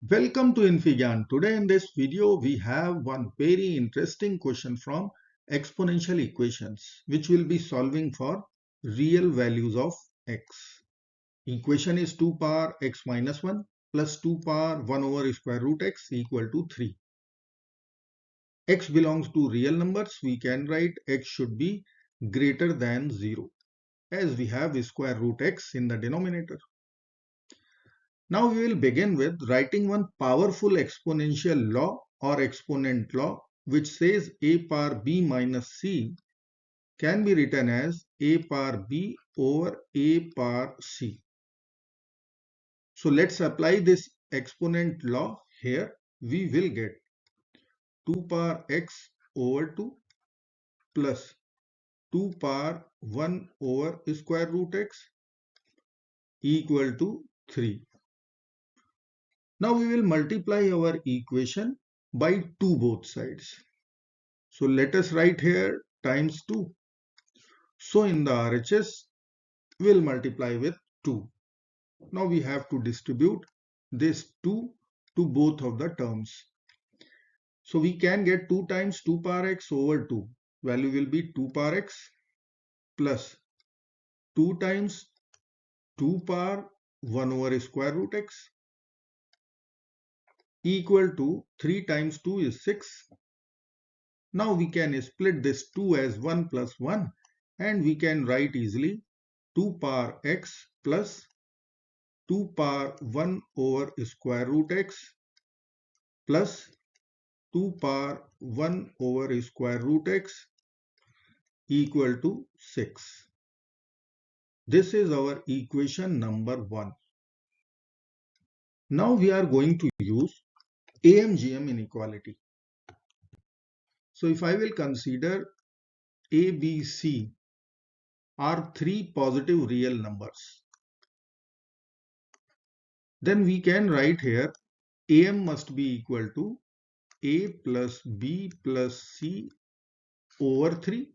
Welcome to infyGyan. Today in this video we have one very interesting question from exponential equations which will be solving for real values of x. Equation is 2 power x minus 1 plus 2 power 1 over square root x equal to 3. X belongs to real numbers. We can write x should be greater than 0 as we have square root x in the denominator. Now we will begin with writing one powerful exponential law or exponent law which says a power b minus c can be written as a power b over a power c. So let's apply this exponent law here. We will get 2 power x over 2 plus 2 power 1 over square root x equal to 3. Now we will multiply our equation by 2 both sides. So let us write here times 2. So in the RHS, we'll multiply with 2. Now we have to distribute this 2 to both of the terms. So we can get 2 times 2 power x over 2. Value will be 2 power x plus 2 times 2 power 1 over square root x equal to 3 times 2 is 6. Now we can split this 2 as 1 plus 1 and we can write easily 2 power x plus 2 power 1 over square root x plus 2 power 1 over square root x equal to 6. This is our equation number 1. Now we are going to use AMGM inequality. So if I will consider A, B, C are 3 positive real numbers, then we can write here AM must be equal to A plus B plus C over 3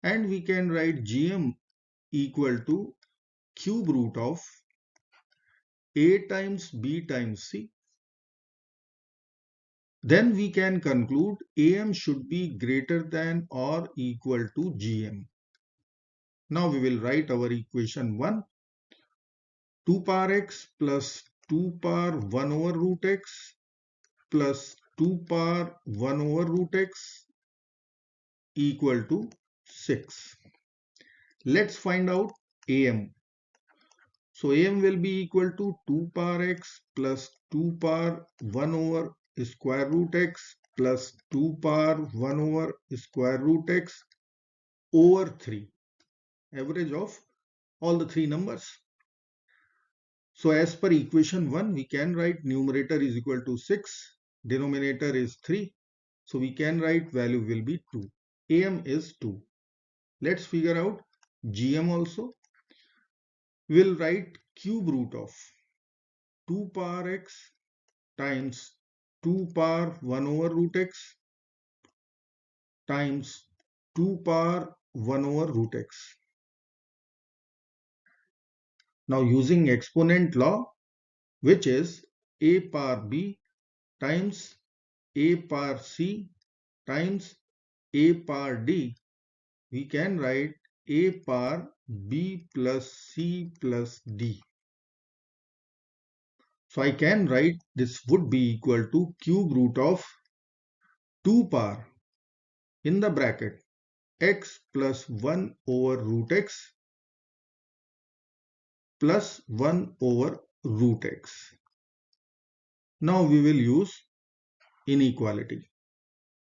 and we can write GM equal to cube root of A times B times C. Then we can conclude AM should be greater than or equal to GM. Now we will write our equation 1. 2 power x plus 2 power 1 over root x plus 2 power 1 over root x equal to 6. Let's find out AM. So AM will be equal to 2 power x plus 2 power 1 over square root x plus 2 power 1 over square root x over 3. Average of all the 3 numbers. So as per equation 1, we can write numerator is equal to 6, denominator is 3. So we can write value will be 2. AM is 2. Let's figure out GM also. We'll write cube root of 2 power x times 2 power 1 over root x times 2 power 1 over root x. Now using exponent law, which is a power b times a power c times a power d, we can write a power b plus c plus d. So I can write this would be equal to cube root of 2 power in the bracket x plus 1 over root x plus 1 over root x. Now we will use inequality.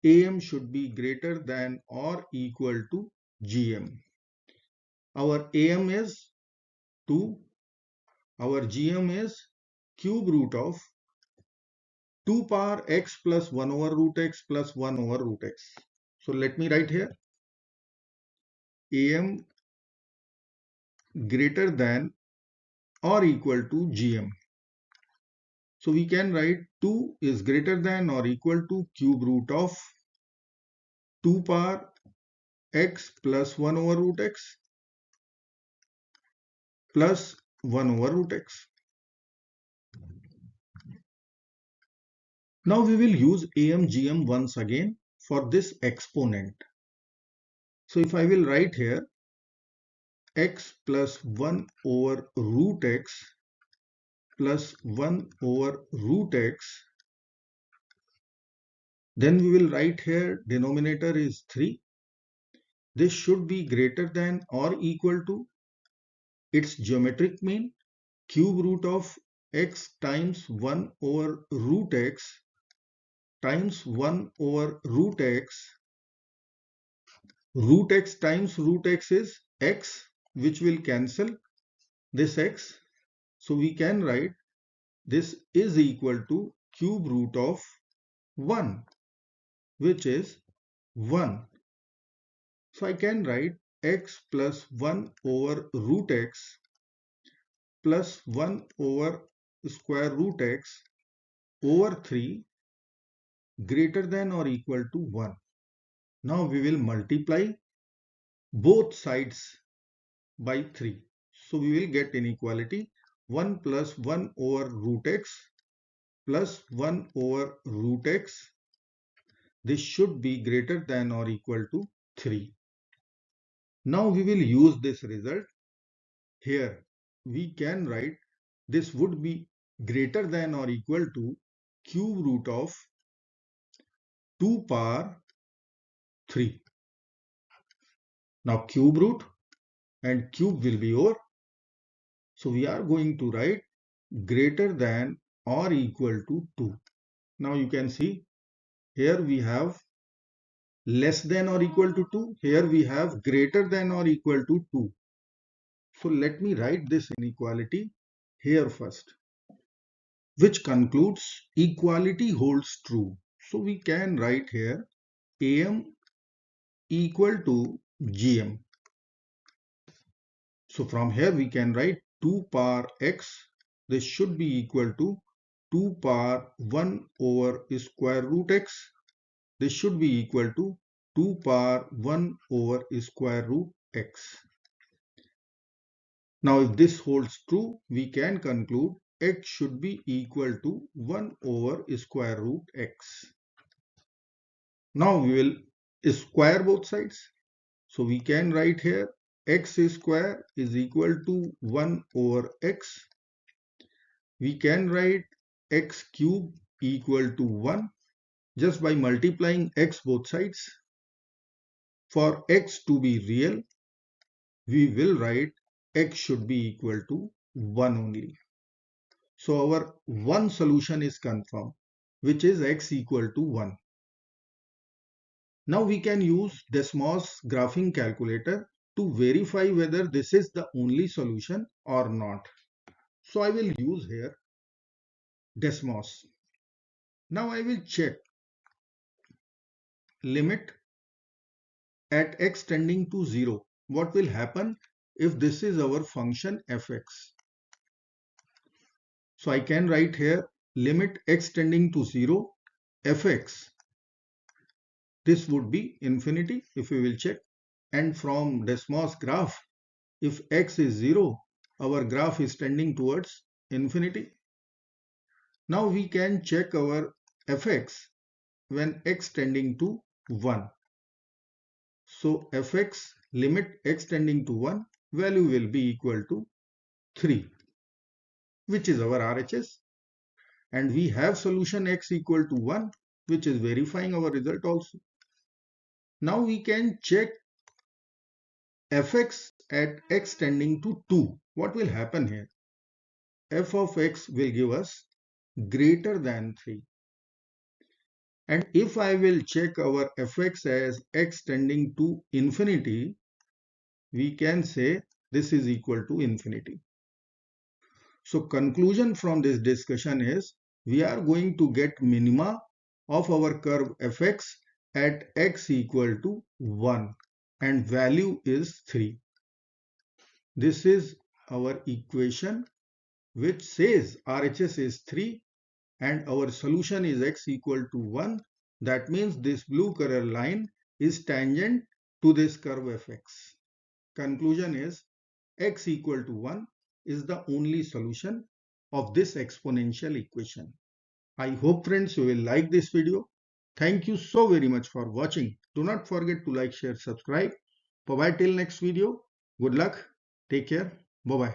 AM should be greater than or equal to GM. Our AM is 2. Our GM is cube root of 2 power x plus 1 over root x plus 1 over root x. So let me write here AM greater than or equal to GM. So we can write 2 is greater than or equal to cube root of 2 power x plus 1 over root x plus 1 over root x. Now we will use AMGM once again for this exponent. So if I will write here x plus 1 over root x plus 1 over root x, then we will write here denominator is 3. This should be greater than or equal to its geometric mean cube root of x times 1 over root x times 1 over root x. Root x times root x is x, which will cancel this x. So we can write this is equal to cube root of 1, which is 1. So I can write x plus 1 over root x plus 1 over square root x over 3 greater than or equal to 1. Now we will multiply both sides by 3. So we will get inequality 1 plus 1 over root x plus 1 over root x. This should be greater than or equal to 3. Now we will use this result. Here we can write this would be greater than or equal to cube root of 2 power 3. Now cube root and cube will be over. So we are going to write greater than or equal to 2. Now you can see here we have less than or equal to 2. Here we have greater than or equal to 2. So let me write this inequality here first, which concludes equality holds true. So we can write here AM equal to GM. So from here we can write 2 power x. This should be equal to 2 power 1 over square root x. This should be equal to 2 power 1 over square root x. Now if this holds true, we can conclude x should be equal to 1 over square root x. Now we will square both sides. So we can write here x square is equal to 1 over x. We can write x cube equal to 1 just by multiplying x both sides. For x to be real, we will write x should be equal to 1 only. So our one solution is confirmed, which is x equal to 1. Now we can use Desmos graphing calculator to verify whether this is the only solution or not. So I will use here Desmos. Now I will check limit at x tending to 0. What will happen if this is our function fx? So I can write here limit x tending to 0 fx. This would be infinity if we will check. And from Desmos graph, if x is 0, our graph is tending towards infinity. Now we can check our fx when x tending to 1. So fx limit x tending to 1 value will be equal to 3, which is our RHS. And we have solution x equal to 1, which is verifying our result also. Now we can check fx at x tending to 2. What will happen here? F of x will give us greater than 3. And if I will check our fx as x tending to infinity, we can say this is equal to infinity. So conclusion from this discussion is we are going to get minima of our curve fx at x equal to 1 and value is 3. This is our equation which says RHS is 3 and our solution is x equal to 1. That means this blue color line is tangent to this curve fx. Conclusion is x equal to 1 is the only solution of this exponential equation. I hope friends you will like this video. Thank you so very much for watching. Do not forget to like, share, subscribe. Bye bye till next video. Good luck. Take care. Bye bye.